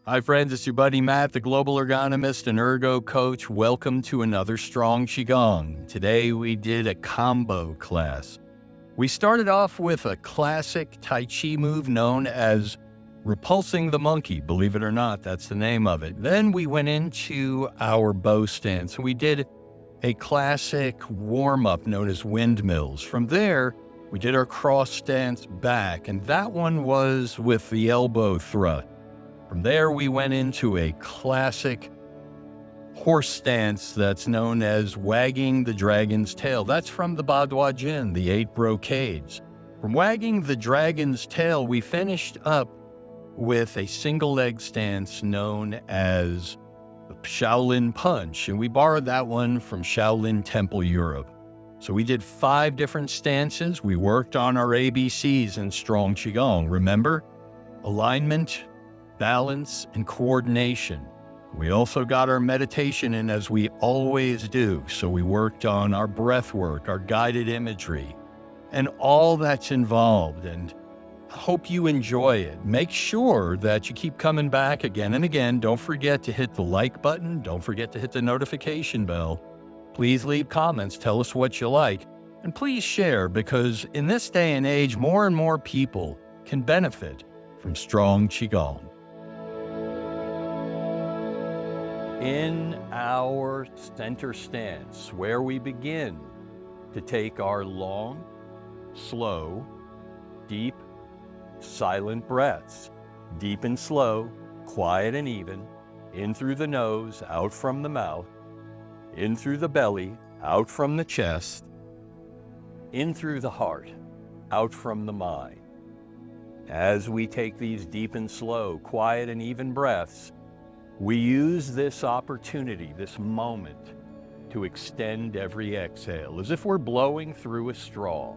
Hi friends, it's your buddy Matt, the global ergonomist and ergo coach. Welcome to another Strong Qigong. Today we did a combo class. We started off with a classic Tai Chi move known as Repulsing the monkey. Believe it or not, that's the name of it. Then we went into our bow stance. We did a classic warm-up known as windmills. From there, we did our cross stance back, and that one was with the elbow thrust. From there, we went into a classic horse stance that's known as wagging the dragon's tail. That's from the Badwa Jin, the 8 brocades. From wagging the dragon's tail, we finished up with a single leg stance known as the Shaolin Punch, and we borrowed that one from Shaolin Temple, Europe. So we did 5 different stances. We worked on our ABCs in Strong Qigong. Remember? Alignment, balance, and coordination. We also got our meditation in, as we always do. So we worked on our breath work, our guided imagery, and all that's involved. And I hope you enjoy it. Make sure that you keep coming back again and again. Don't forget to hit the like button. Don't forget to hit the notification bell. Please leave comments. Tell us what you like. And please share, because in this day and age, more and more people can benefit from Strong Qigong. In our center stance, where we begin to take our long, slow, deep, silent breaths, deep and slow, quiet and even, in through the nose, out from the mouth, in through the belly, out from the chest, in through the heart, out from the mind. As we take these deep and slow, quiet and even breaths, we use this opportunity, this moment, to extend every exhale, as if we're blowing through a straw.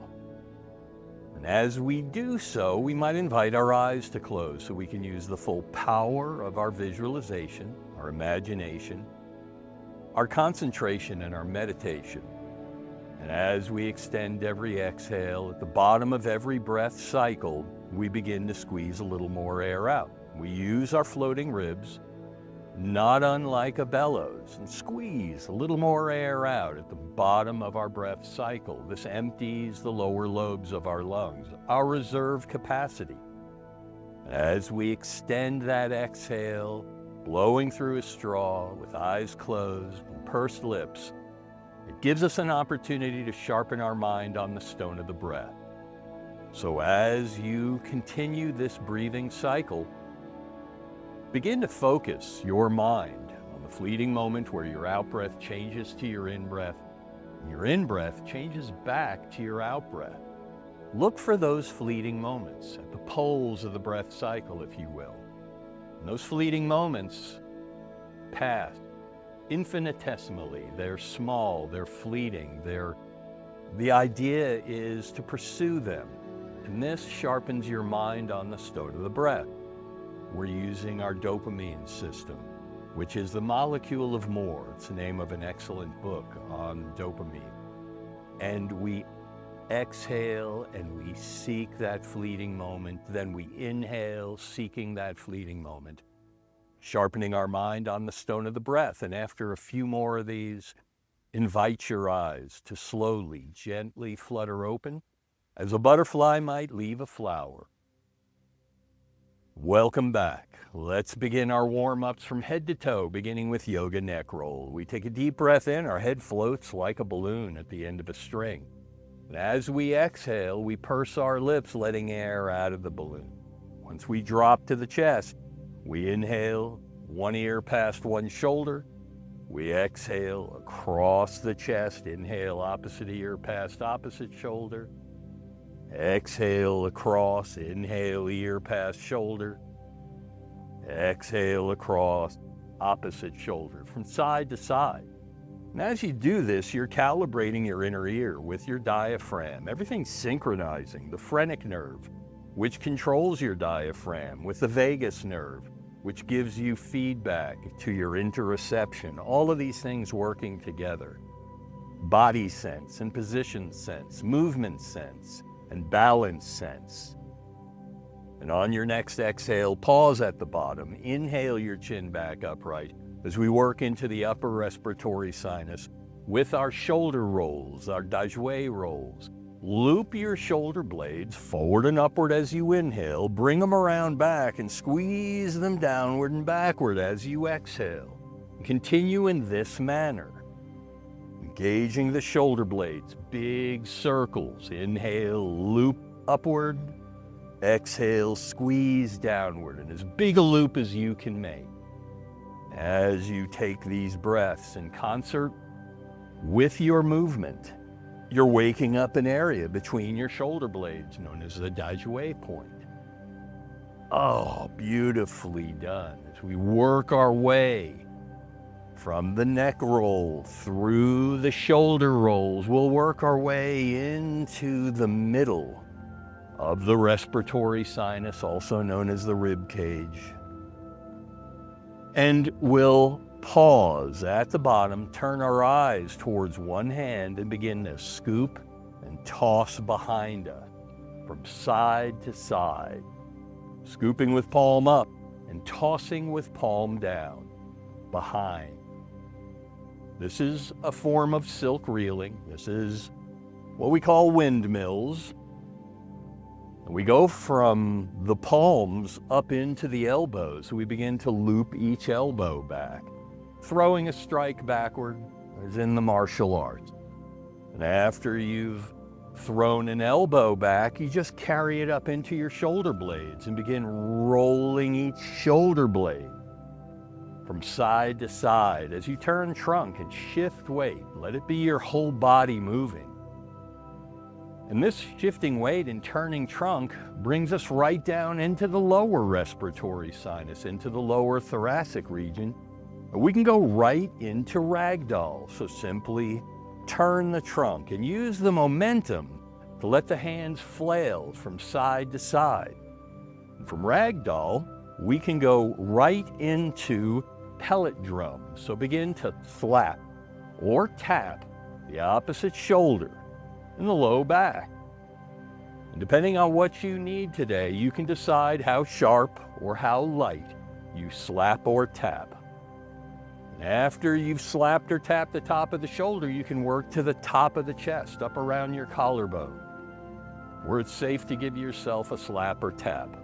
And as we do so, we might invite our eyes to close so we can use the full power of our visualization, our imagination, our concentration, and our meditation. And as we extend every exhale, at the bottom of every breath cycle, we begin to squeeze a little more air out. We use our floating ribs, not unlike a bellows, and squeeze a little more air out at the bottom of our breath cycle. This empties the lower lobes of our lungs, our reserve capacity. As we extend that exhale, blowing through a straw with eyes closed and pursed lips, it gives us an opportunity to sharpen our mind on the stone of the breath. So as you continue this breathing cycle, begin to focus your mind on the fleeting moment where your out-breath changes to your in-breath, and your in-breath changes back to your out-breath. Look for those fleeting moments at the poles of the breath cycle, if you will. And those fleeting moments pass infinitesimally. They're small, they're fleeting, the idea is to pursue them. And this sharpens your mind on the stone of the breath. We're using our dopamine system, which is the molecule of more. It's the name of an excellent book on dopamine. And we exhale and we seek that fleeting moment. Then we inhale, seeking that fleeting moment, sharpening our mind on the stone of the breath. And after a few more of these, invite your eyes to slowly, gently flutter open, as a butterfly might leave a flower. Welcome back. Let's begin our warm-ups from head to toe, beginning with yoga neck roll. We take a deep breath in, our head floats like a balloon at the end of a string. And as we exhale, we purse our lips, letting air out of the balloon. Once we drop to the chest, we inhale, one ear past one shoulder. We exhale across the chest, inhale opposite ear past opposite shoulder. Exhale across, inhale ear past shoulder. Exhale across, opposite shoulder, from side to side. And as you do this, you're calibrating your inner ear with your diaphragm. Everything's synchronizing. The phrenic nerve, which controls your diaphragm, with the vagus nerve, which gives you feedback to your interoception. All of these things working together. Body sense and position sense, movement sense, and balance sense. And on your next exhale, pause at the bottom. Inhale your chin back upright as we work into the upper respiratory sinus with our shoulder rolls, our dajue rolls. Loop your shoulder blades forward and upward as you inhale. Bring them around back and squeeze them downward and backward as you exhale. Continue in this manner. Engaging the shoulder blades, big circles. Inhale, loop upward. Exhale, squeeze downward, and as big a loop as you can make. As you take these breaths in concert with your movement, you're waking up an area between your shoulder blades known as the dajue point. Oh, beautifully done. As we work our way from the neck roll through the shoulder rolls, we'll work our way into the middle of the respiratory sinus, also known as the rib cage. And we'll pause at the bottom, turn our eyes towards one hand, and begin to scoop and toss behind us from side to side. Scooping with palm up and tossing with palm down behind. This is a form of silk reeling. This is what we call windmills. We go from the palms up into the elbows. We begin to loop each elbow back, throwing a strike backward, as in the martial arts. And after you've thrown an elbow back, you just carry it up into your shoulder blades and begin rolling each shoulder blade from side to side as you turn trunk and shift weight. Let it be your whole body moving. And this shifting weight and turning trunk brings us right down into the lower respiratory sinus, into the lower thoracic region. We can go right into ragdoll. So simply turn the trunk and use the momentum to let the hands flail from side to side. And from ragdoll, we can go right into pellet drum. So begin to slap or tap the opposite shoulder in the low back. And depending on what you need today, you can decide how sharp or how light you slap or tap. And after you've slapped or tapped the top of the shoulder, you can work to the top of the chest, up around your collarbone, where it's safe to give yourself a slap or tap.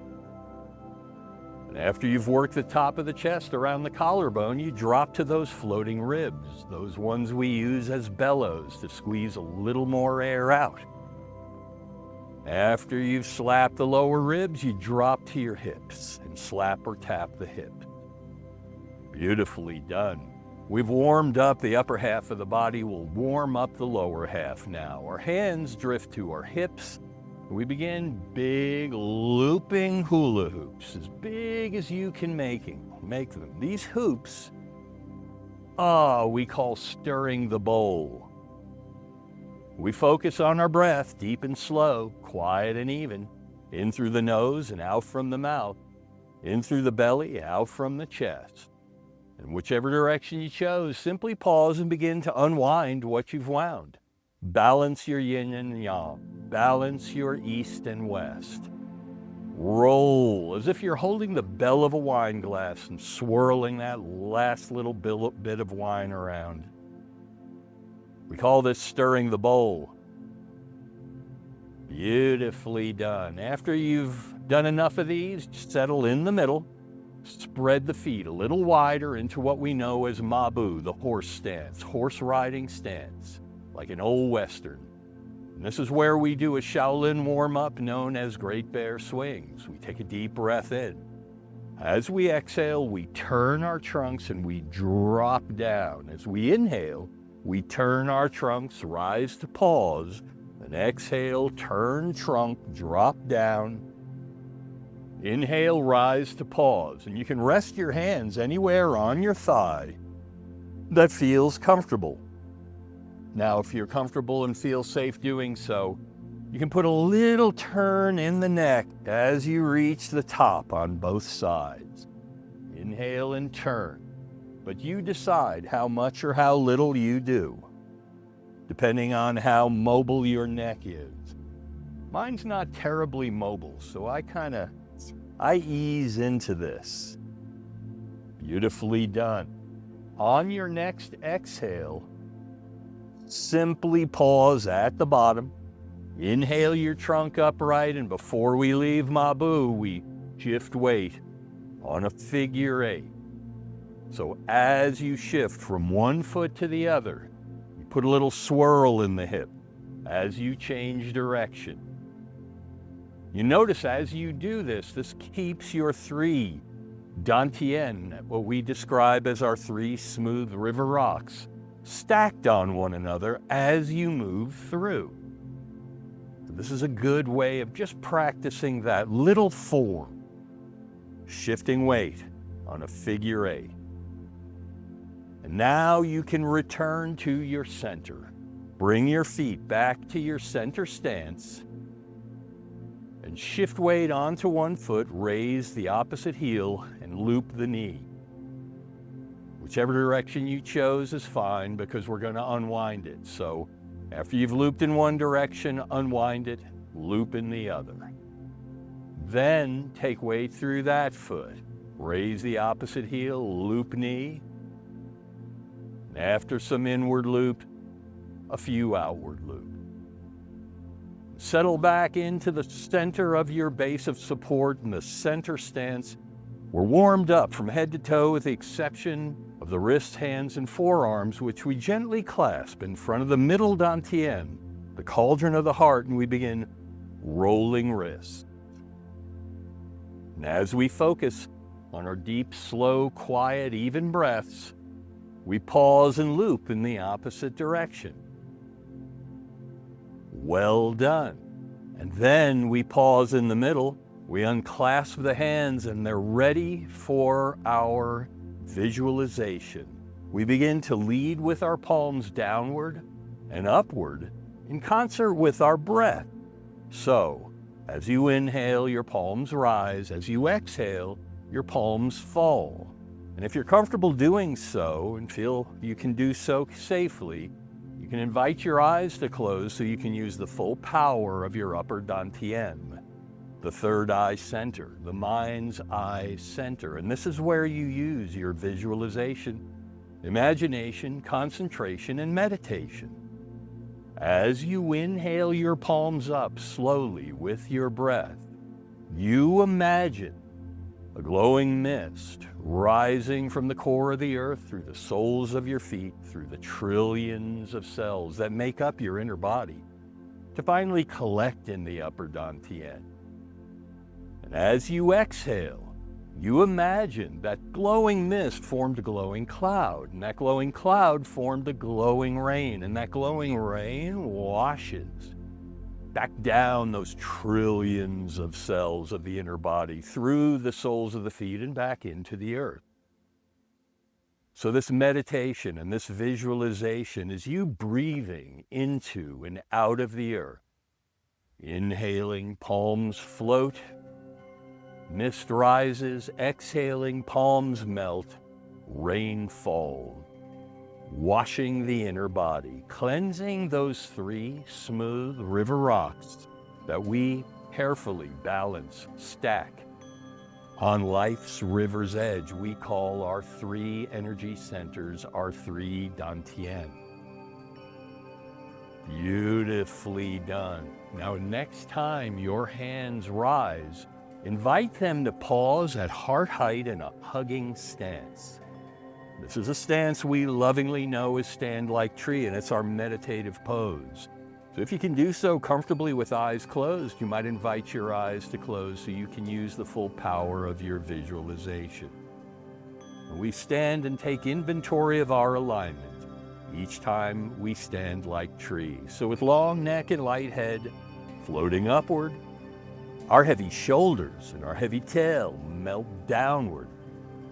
And after you've worked the top of the chest around the collarbone, you drop to those floating ribs, those ones we use as bellows to squeeze a little more air out. After you've slapped the lower ribs, you drop to your hips and slap or tap the hip. Beautifully done. We've warmed up the upper half of the body. We'll warm up the lower half now. Our hands drift to our hips. We begin big looping hula hoops, as big as you can make them. These hoops, we call stirring the bowl. We focus on our breath, deep and slow, quiet and even, in through the nose and out from the mouth, in through the belly, out from the chest. And whichever direction you chose, simply pause and begin to unwind what you've wound. Balance your yin and yang. Balance your east and west. Roll as if you're holding the bell of a wine glass and swirling that last little bit of wine around. We call this stirring the bowl. Beautifully done. After you've done enough of these, settle in the middle. Spread the feet a little wider into what we know as mabu, the horse stance, horse riding stance, like an old Western. And this is where we do a Shaolin warm-up known as Great Bear Swings. We take a deep breath in. As we exhale, we turn our trunks and we drop down. As we inhale, we turn our trunks, rise to pause, and exhale, turn trunk, drop down. Inhale, rise to pause, and you can rest your hands anywhere on your thigh that feels comfortable. Now, if you're comfortable and feel safe doing so, you can put a little turn in the neck as you reach the top on both sides. Inhale and turn, but you decide how much or how little you do, depending on how mobile your neck is. Mine's not terribly mobile, so I kind of I ease into this. Beautifully done. On your next exhale, simply pause at the bottom. Inhale your trunk upright, and before we leave Mabu, we shift weight on a figure 8. So as you shift from one foot to the other, you put a little swirl in the hip as you change direction. You notice as you do this, this keeps your 3 dantian, what we describe as our 3 smooth river rocks, stacked on one another as you move through. This is a good way of just practicing that little form, shifting weight on a figure 8. And now you can return to your center. Bring your feet back to your center stance and shift weight onto one foot, raise the opposite heel and loop the knee. Whichever direction you chose is fine because we're going to unwind it. So after you've looped in one direction, unwind it, loop in the other. Then take weight through that foot. Raise the opposite heel, loop knee. And after some inward loop, a few outward loop. Settle back into the center of your base of support in the center stance. We're warmed up from head to toe with the exception of the wrists, hands, and forearms, which we gently clasp in front of the middle dantian, the cauldron of the heart, and we begin rolling wrists. And as we focus on our deep, slow, quiet, even breaths, we pause and loop in the opposite direction. Well done. And then we pause in the middle, we unclasp the hands, and they're ready for our visualization. We begin to lead with our palms downward and upward in concert with our breath. So, as you inhale, your palms rise. As you exhale, your palms fall. And if you're comfortable doing so and feel you can do so safely, you can invite your eyes to close so you can use the full power of your upper dantian, the third eye center, the mind's eye center. And this is where you use your visualization, imagination, concentration, and meditation. As you inhale your palms up slowly with your breath, you imagine a glowing mist rising from the core of the earth through the soles of your feet, through the trillions of cells that make up your inner body, to finally collect in the upper dantian. And as you exhale, you imagine that glowing mist formed a glowing cloud, and that glowing cloud formed a glowing rain, and that glowing rain washes back down those trillions of cells of the inner body, through the soles of the feet and back into the earth. So this meditation and this visualization is you breathing into and out of the earth. Inhaling, palms float, mist rises. Exhaling, palms melt, rain falls. Washing the inner body, cleansing those 3 smooth river rocks that we carefully balance, stack on life's river's edge. We call our 3 energy centers our 3 dantian. Beautifully done. Now, next time your hands rise, invite them to pause at heart height in a hugging stance. This is a stance we lovingly know as stand like tree, and it's our meditative pose. So if you can do so comfortably with eyes closed, you might invite your eyes to close so you can use the full power of your visualization. We stand and take inventory of our alignment each time we stand like trees. So with long neck and light head floating upward, our heavy shoulders and our heavy tail melt downward.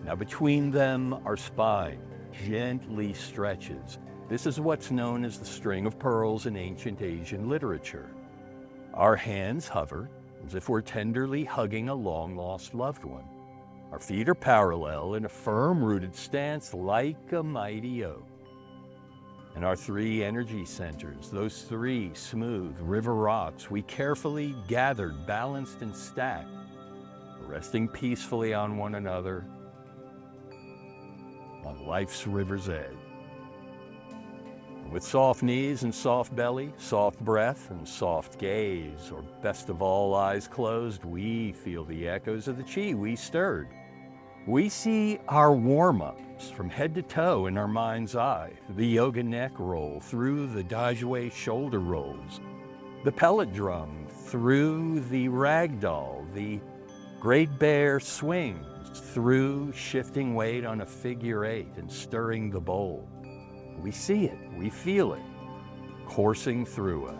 Now between them, our spine gently stretches. This is what's known as the string of pearls in ancient Asian literature. Our hands hover as if we're tenderly hugging a long-lost loved one. Our feet are parallel in a firm-rooted stance like a mighty oak. And our 3 energy centers, those 3 smooth river rocks we carefully gathered, balanced, and stacked, resting peacefully on one another on life's river's edge. And with soft knees and soft belly, soft breath and soft gaze, or best of all, eyes closed, we feel the echoes of the Qi we stirred. We see our warm-ups from head to toe in our mind's eye, the yoga neck roll through the Dajue shoulder rolls, the pellet drum through the ragdoll, the great bear swings through shifting weight on a figure eight and stirring the bowl. We see it, we feel it, coursing through us.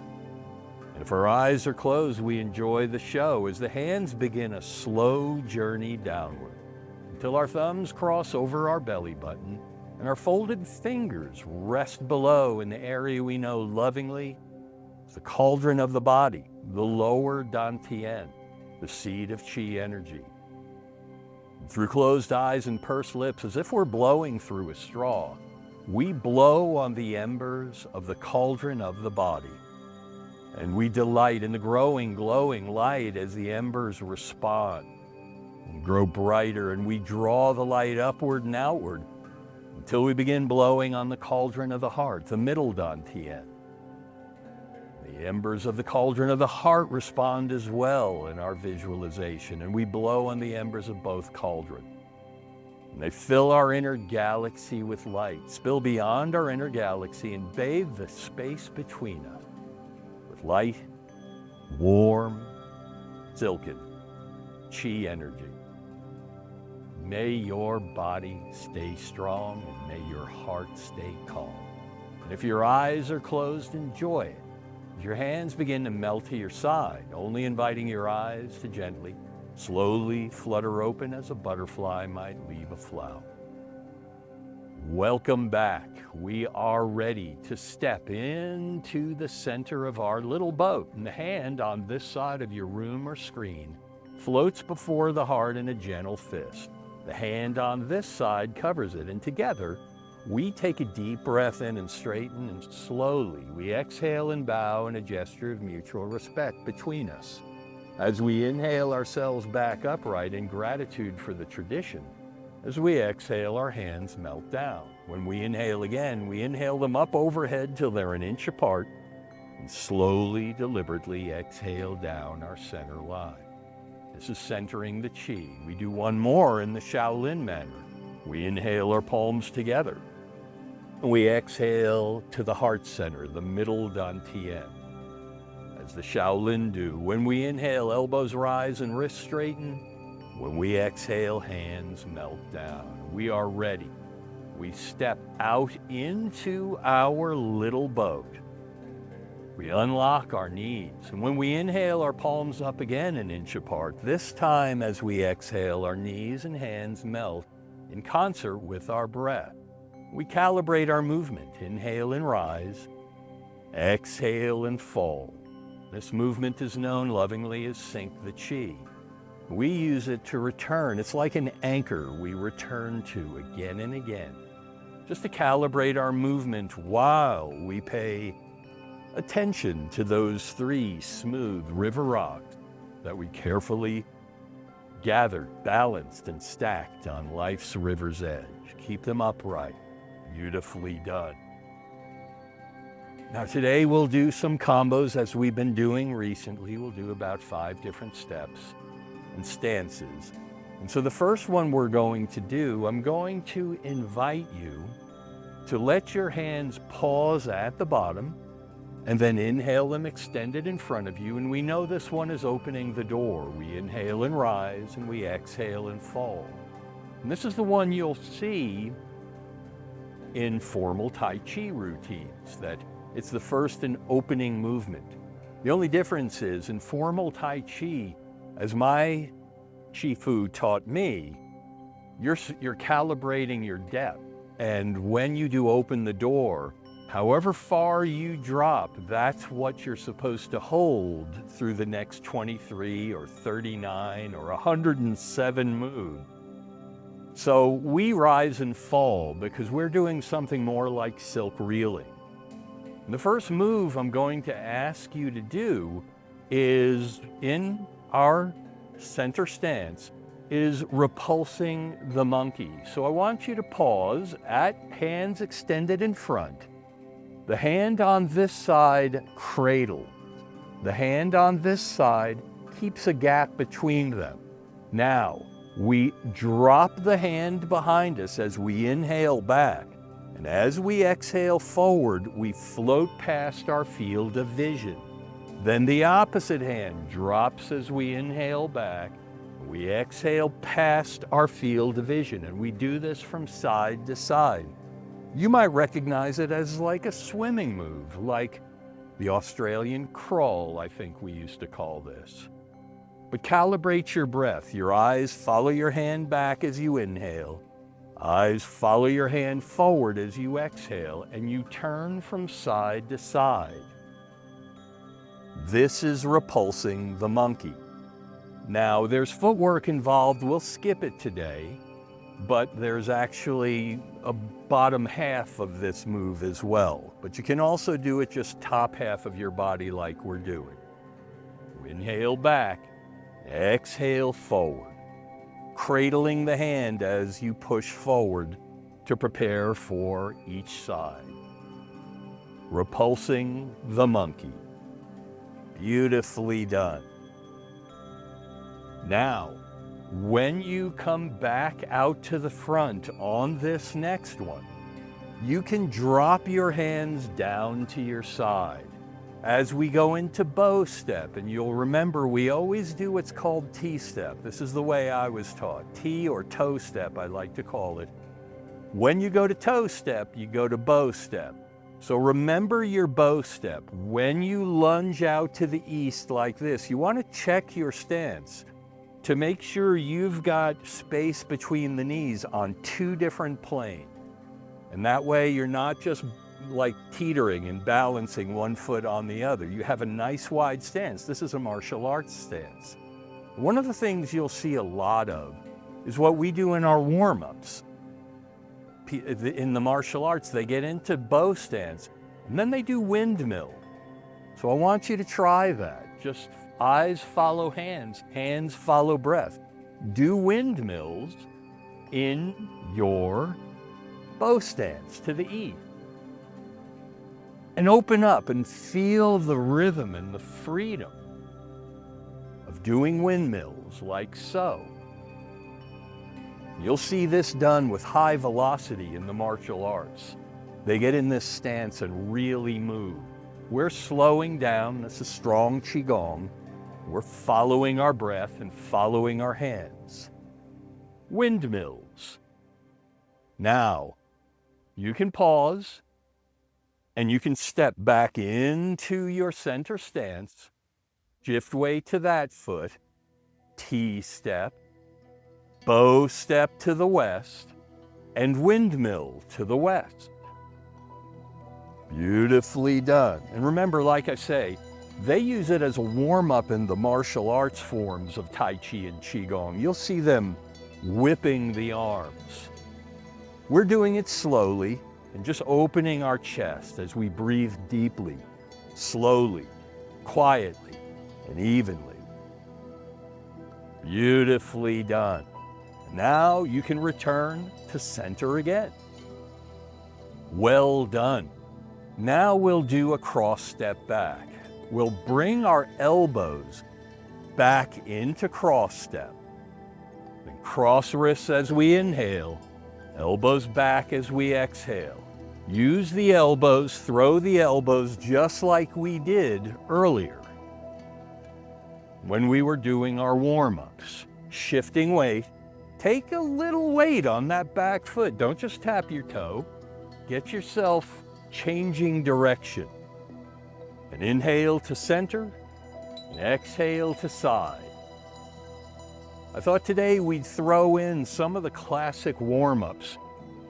And if our eyes are closed, we enjoy the show as the hands begin a slow journey downward until our thumbs cross over our belly button and our folded fingers rest below in the area we know lovingly as the cauldron of the body, the lower dantian, the seed of Qi energy. And through closed eyes and pursed lips, as if we're blowing through a straw, we blow on the embers of the cauldron of the body. And we delight in the growing, glowing light as the embers respond and grow brighter, and we draw the light upward and outward until we begin blowing on the cauldron of the heart, the middle dantian. The embers of the cauldron of the heart respond as well in our visualization, and we blow on the embers of both cauldrons. And they fill our inner galaxy with light, spill beyond our inner galaxy, and bathe the space between us with light, warm, silken Qi energy. May your body stay strong, and may your heart stay calm. And if your eyes are closed, enjoy it. As your hands begin to melt to your side, only inviting your eyes to gently, slowly flutter open as a butterfly might leave a flower. Welcome back. We are ready to step into the center of our little boat, and the hand on this side of your room or screen floats before the heart in a gentle fist. The hand on this side covers it, and together we take a deep breath in and straighten, and slowly we exhale and bow in a gesture of mutual respect between us. As we inhale ourselves back upright in gratitude for the tradition, as we exhale, our hands melt down. When we inhale again, we inhale them up overhead till they're an inch apart, and slowly, deliberately exhale down our center line. This is centering the Qi. We do one more in the Shaolin manner. We inhale our palms together. We exhale to the heart center, the middle dantian. As the Shaolin do, when we inhale, elbows rise and wrists straighten. When we exhale, hands melt down. We are ready. We step out into our little boat. We unlock our knees, and when we inhale, our palms up again an inch apart. This time, as we exhale, our knees and hands melt in concert with our breath. We calibrate our movement. Inhale and rise. Exhale and fall. This movement is known lovingly as Sync the Qi. We use it to return. It's like an anchor we return to again and again, just to calibrate our movement while we pay attention to those three smooth river rocks that we carefully gathered, balanced, and stacked on life's river's edge. Keep them upright. Beautifully done. Now today we'll do some combos as we've been doing recently. We'll do about 5 different steps and stances. And so the first one we're going to do, I'm going to invite you to let your hands pause at the bottom and then inhale them extended in front of you. And we know this one is opening the door. We inhale and rise, and we exhale and fall. And this is the one you'll see in formal Tai Chi routines, that it's the first and opening movement. The only difference is in formal Tai Chi, as my Shifu taught me, you're calibrating your depth. And when you do open the door, however far you drop, that's what you're supposed to hold through the next 23 or 39 or 107 moves. So we rise and fall because we're doing something more like silk reeling. The first move I'm going to ask you to do is in our center stance, is repulsing the monkey. So I want you to pause at hands extended in front. The hand on this side cradle. The hand on this side keeps a gap between them. Now, we drop the hand behind us as we inhale back. And as we exhale forward, we float past our field of vision. Then the opposite hand drops as we inhale back. We exhale past our field of vision, and we do this from side to side. You might recognize it as like a swimming move, like the Australian crawl, I think we used to call this. But calibrate your breath. Your eyes follow your hand back as you inhale. Eyes follow your hand forward as you exhale, and you turn from side to side. This is repulsing the monkey. Now, there's footwork involved. We'll skip it today, but there's actually a bottom half of this move as well. But you can also do it just top half of your body like we're doing. Inhale back, exhale forward, cradling the hand as you push forward to prepare for each side. Repulsing the monkey. Beautifully done. Now, when you come back out to the front on this next one, you can drop your hands down to your side. As we go into bow step, and you'll remember we always do what's called T-step. This is the way I was taught. T or toe step, I like to call it. When you go to toe step, you go to bow step. So remember your bow step. When you lunge out to the east like this, you want to check your stance to make sure you've got space between the knees on two different planes. And that way you're not just like teetering and balancing one foot on the other. You have a nice wide stance. This is a martial arts stance. One of the things you'll see a lot of is what we do in our warm-ups. In the martial arts, they get into bow stance, and then they do windmill. So I want you to try that. Just eyes follow hands, hands follow breath. Do windmills in your bow stance to the east. And open up and feel the rhythm and the freedom of doing windmills like so. You'll see this done with high velocity in the martial arts. They get in this stance and really move. We're slowing down. This is Strong Qigong. We're following our breath and following our hands. Windmills. Now, you can pause and you can step back into your center stance. Shift weight to that foot. T-step. Bow step to the west. And windmill to the west. Beautifully done. And remember, like I say, they use it as a warm-up in the martial arts forms of Tai Chi and Qigong. You'll see them whipping the arms. We're doing it slowly and just opening our chest as we breathe deeply, slowly, quietly, and evenly. Beautifully done. Now you can return to center again. Well done. Now we'll do a cross step back. We'll bring our elbows back into cross step. Then cross wrists as we inhale, elbows back as we exhale. Use the elbows, throw the elbows just like we did earlier when we were doing our warm-ups. Shifting weight. Take a little weight on that back foot. Don't just tap your toe. Get yourself changing direction. And inhale to center, and exhale to side. I thought today we'd throw in some of the classic warm-ups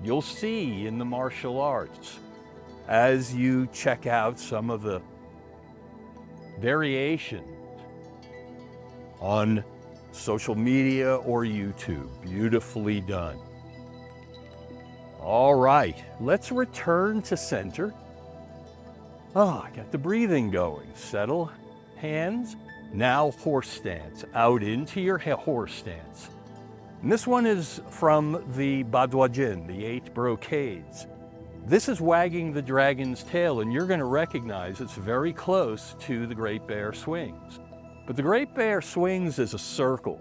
you'll see in the martial arts as you check out some of the variations on social media or YouTube. Beautifully done. All right, let's return to center. I got the breathing going. Settle, hands. Now horse stance, out into your horse stance. And this one is from the Baduajin, the 8 brocades. This is wagging the dragon's tail, and you're going to recognize it's very close to the Great Bear Swings. But the Great Bear Swings is a circle.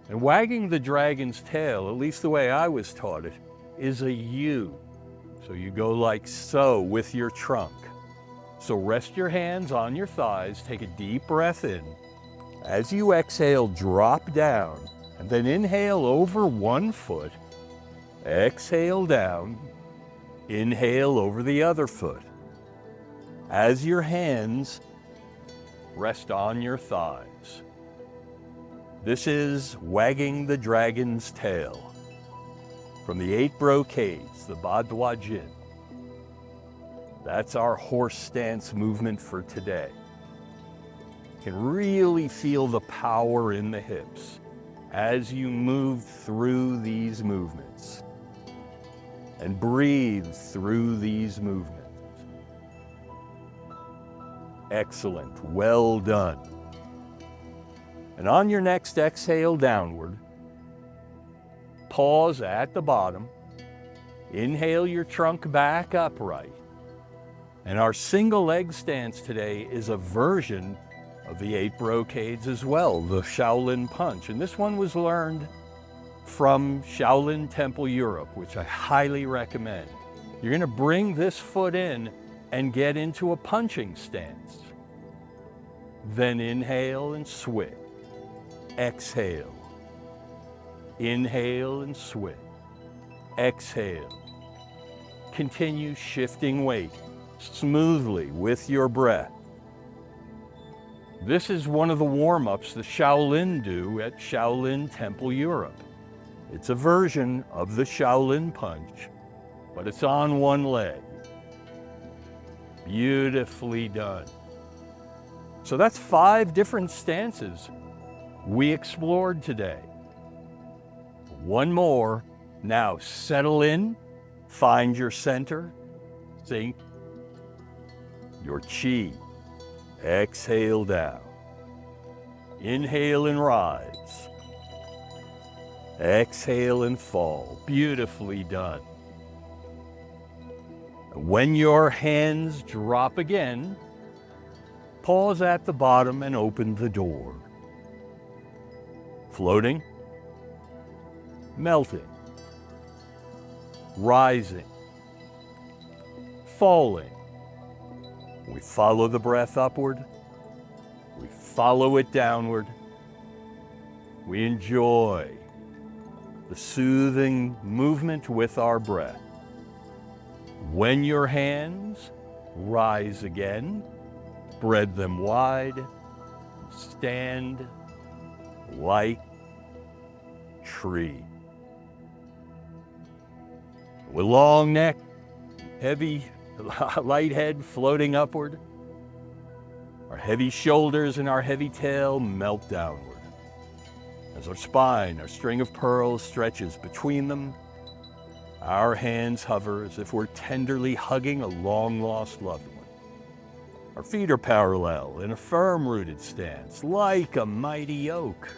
And wagging the dragon's tail, at least the way I was taught it, is a U. So you go like so with your trunk. So rest your hands on your thighs, take a deep breath in. As you exhale, drop down, and then inhale over one foot, exhale down, inhale over the other foot. As your hands rest on your thighs. This is wagging the dragon's tail from the 8 brocades, the Baduajin. That's our horse stance movement for today. You can really feel the power in the hips as you move through these movements and breathe through these movements. Excellent, well done. And on your next exhale downward, pause at the bottom, inhale your trunk back upright. And our single leg stance today is a version of the 8 brocades as well, the Shaolin Punch. And this one was learned from Shaolin Temple Europe, which I highly recommend. You're going to bring this foot in and get into a punching stance. Then inhale and switch. Exhale. Inhale and switch. Exhale. Continue shifting weight smoothly with your breath. This is one of the warm-ups the Shaolin do at Shaolin Temple Europe. It's a version of the Shaolin Punch, but it's on one leg. Beautifully done. So that's 5 different stances we explored today. One more. Now settle in, find your center, sync your chi. Exhale down. Inhale and rise. Exhale and fall. Beautifully done. When your hands drop again, pause at the bottom and open the door. Floating, melting, rising, falling. We follow the breath upward. We follow it downward. We enjoy the soothing movement with our breath. When your hands rise again, spread them wide, stand like tree. With long neck, heavy light head floating upward, our heavy shoulders and our heavy tail melt downward. As our spine, our string of pearls stretches between them, our hands hover as if we're tenderly hugging a long-lost loved one. Our feet are parallel in a firm-rooted stance, like a mighty oak.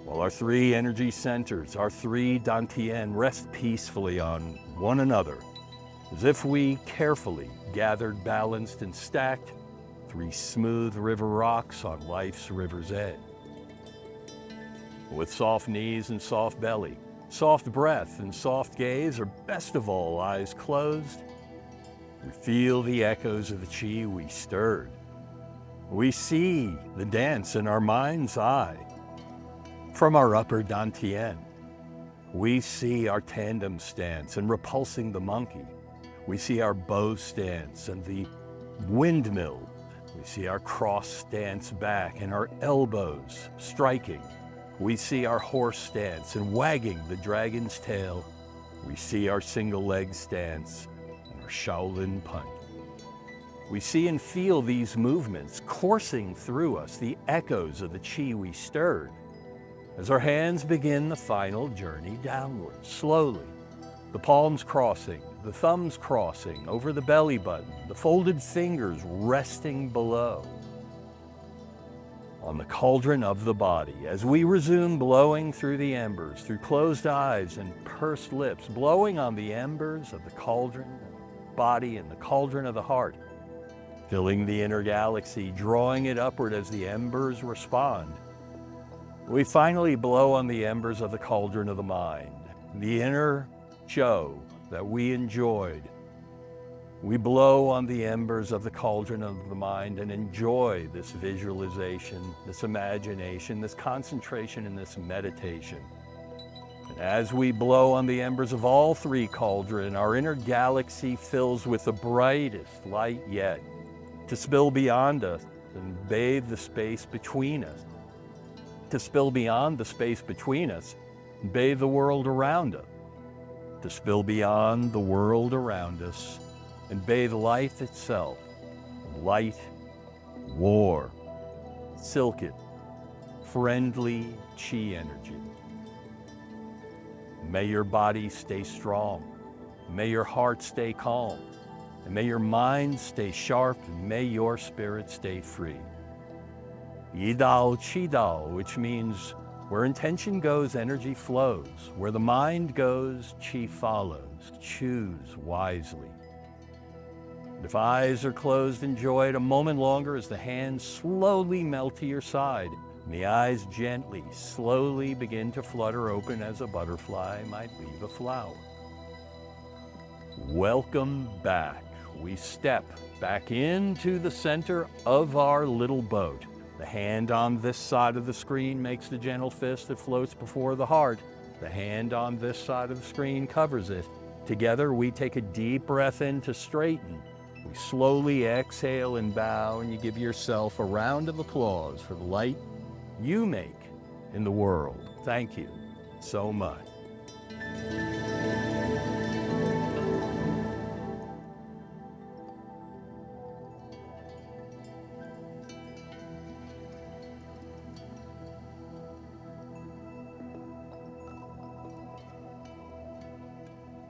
While our 3 energy centers, our 3 dantian, rest peacefully on one another, as if we carefully gathered, balanced, and stacked 3 smooth river rocks on life's river's edge. With soft knees and soft belly, soft breath and soft gaze, or best of all, eyes closed, we feel the echoes of the chi we stirred. We see the dance in our mind's eye. From our upper dantian, we see our tandem stance and repulsing the monkey. We see our bow stance and the windmill. We see our cross stance back and our elbows striking. We see our horse stance and wagging the dragon's tail. We see our single leg stance and our Shaolin Punch. We see and feel these movements coursing through us, the echoes of the chi we stirred, as our hands begin the final journey downward, slowly. The palms crossing, the thumbs crossing over the belly button, the folded fingers resting below. on the cauldron of the body. As we resume blowing through the embers, through closed eyes and pursed lips, blowing on the embers of the cauldron of the body and the cauldron of the heart, filling the inner galaxy, drawing it upward as the embers respond. We finally blow on the embers of the cauldron of the mind, the inner show that we enjoyed. We blow on the embers of the cauldron of the mind and enjoy this visualization, this imagination, this concentration, and this meditation. And as we blow on the embers of all three cauldrons, our inner galaxy fills with the brightest light yet, to spill beyond us and bathe the space between us, to spill beyond the space between us and bathe the world around us, to spill beyond the world around us and bathe life itself, light, war, silken, friendly chi energy. May your body stay strong, may your heart stay calm, and may your mind stay sharp, and may your spirit stay free. Yidao Qidao, which means where intention goes, energy flows. Where the mind goes, chi follows. Choose wisely. And if eyes are closed, enjoy it a moment longer as the hands slowly melt to your side, and the eyes gently, slowly begin to flutter open as a butterfly might leave a flower. Welcome back. We step back into the center of our little boat. The hand on this side of the screen makes the gentle fist that floats before the heart. The hand on this side of the screen covers it. Together, we take a deep breath in to straighten. We slowly exhale and bow, and you give yourself a round of applause for the light you make in the world. Thank you so much.